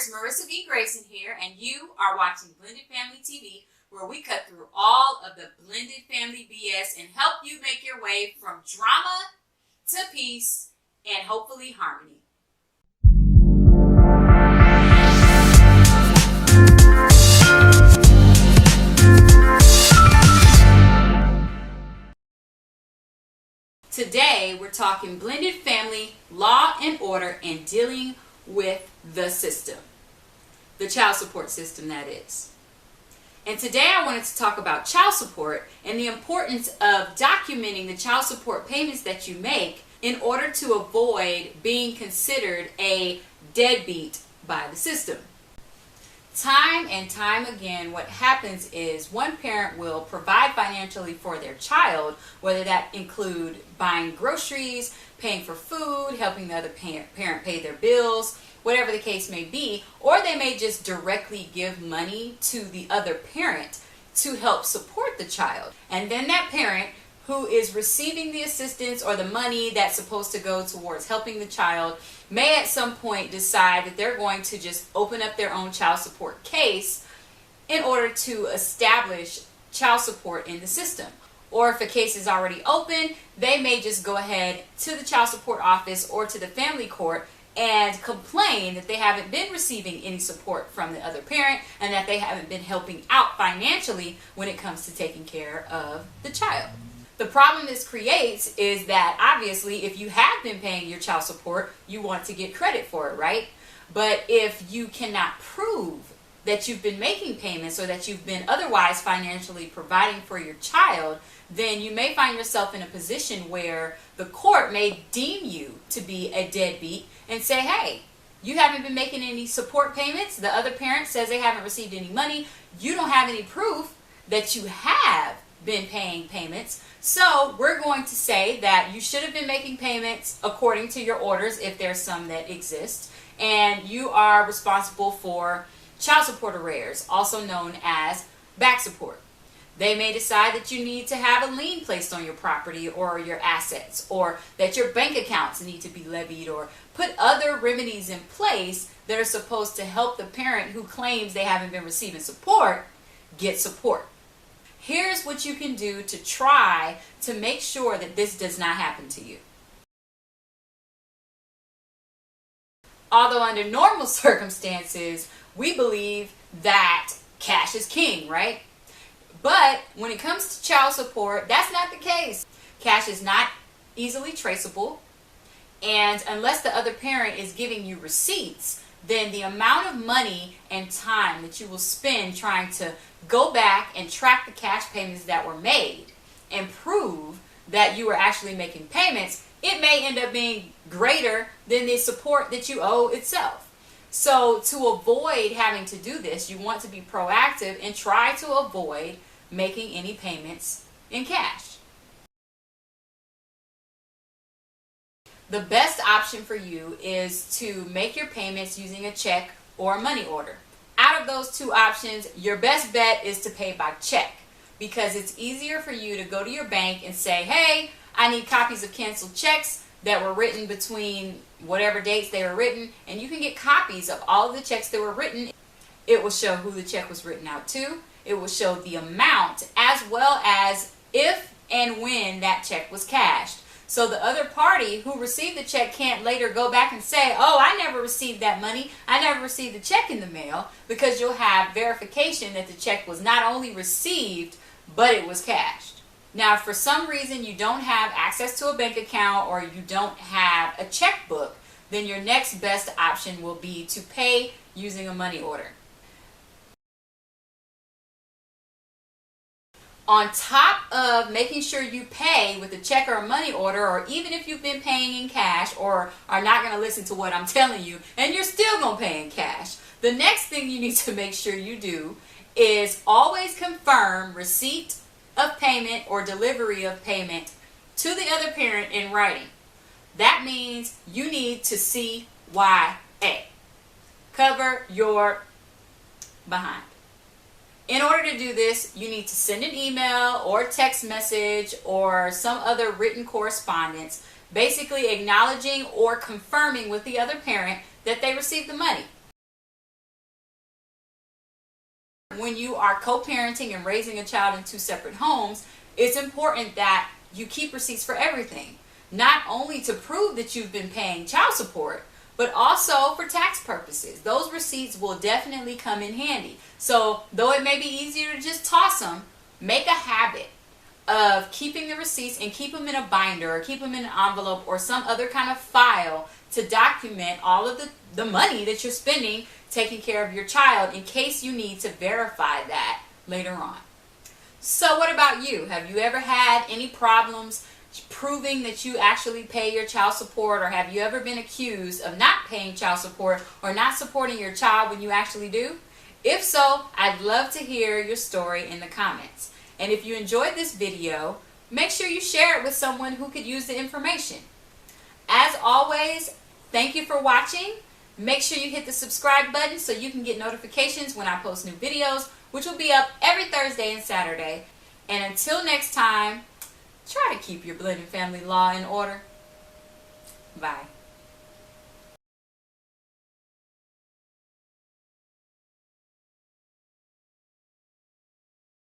viewers, Merissa v. Grayson here, and you are watching Blended Family TV, where we cut through all of the blended family BS and help you make your way from drama to peace and hopefully harmony. Today, we're talking blended family, law and order, and dealing with the system. The child support system, that is. And today I wanted to talk about child support and the importance of documenting the child support payments that you make in order to avoid being considered a deadbeat by the system. Time and time again, what happens is one parent will provide financially for their child, whether that include buying groceries, paying for food, helping the other parent pay their bills, whatever the case may be, or they may just directly give money to the other parent to help support the child. And then that parent who is receiving the assistance or the money that's supposed to go towards helping the child may at some point decide that they're going to just open up their own child support case in order to establish child support in the system. Or if a case is already open, they may just go ahead to the child support office or to the family court and complain that they haven't been receiving any support from the other parent and that they haven't been helping out financially when it comes to taking care of the child. The problem this creates is that obviously if you have been paying your child support, you want to get credit for it, right? But if you cannot prove that you've been making payments or that you've been otherwise financially providing for your child, then you may find yourself in a position where the court may deem you to be a deadbeat and say, hey, you haven't been making any support payments. The other parent says they haven't received any money. You don't have any proof that you have been paying payments. So we're going to say that you should have been making payments according to your orders if there's some that exist. And you are responsible for child support arrears, also known as back support. They may decide that you need to have a lien placed on your property or your assets, or that your bank accounts need to be levied, or put other remedies in place that are supposed to help the parent who claims they haven't been receiving support get support. Here's what you can do to try to make sure that this does not happen to you. Although under normal circumstances, we believe that cash is king, right? But when it comes to child support, that's not the case. Cash is not easily traceable, and unless the other parent is giving you receipts, then the amount of money and time that you will spend trying to go back and track the cash payments that were made and prove that you were actually making payments, it may end up being greater than the support that you owe itself. So to avoid having to do this, you want to be proactive and try to avoid making any payments in cash. The best option for you is to make your payments using a check or a money order. Out of those two options, your best bet is to pay by check, because it's easier for you to go to your bank and say, hey, I need copies of canceled checks that were written between whatever dates they were written, and you can get copies of all of the checks that were written. It will show who the check was written out to. It will show the amount as well as if and when that check was cashed. So the other party who received the check can't later go back and say, oh, I never received that money. I never received the check in the mail, because you'll have verification that the check was not only received, but it was cashed. Now, if for some reason you don't have access to a bank account or you don't have a checkbook, then your next best option will be to pay using a money order. On top of making sure you pay with a check or a money order, or even if you've been paying in cash or are not going to listen to what I'm telling you and you're still going to pay in cash, the next thing you need to make sure you do is always confirm receipt of payment or delivery of payment to the other parent in writing. That means you need to CYA. Cover your behind. In order to do this, you need to send an email or text message or some other written correspondence basically acknowledging or confirming with the other parent that they received the money. when you are co-parenting and raising a child in two separate homes, it's important that you keep receipts for everything. Not only to prove that you've been paying child support, but also for tax purposes. Those receipts will definitely come in handy. So though it may be easier to just toss them, make a habit of keeping the receipts and keep them in a binder or keep them in an envelope or some other kind of file to document all of the money that you're spending taking care of your child in case you need to verify that later on. So what about you? Have you ever had any problems proving that you actually pay your child support, or have you ever been accused of not paying child support or not supporting your child when you actually do? If so, I'd love to hear your story in the comments. And if you enjoyed this video, make sure you share it with someone who could use the information. As always, thank you for watching. Make sure you hit the subscribe button so you can get notifications when I post new videos, which will be up every Thursday and Saturday. And until next time, try to keep your blended family law in order. Bye.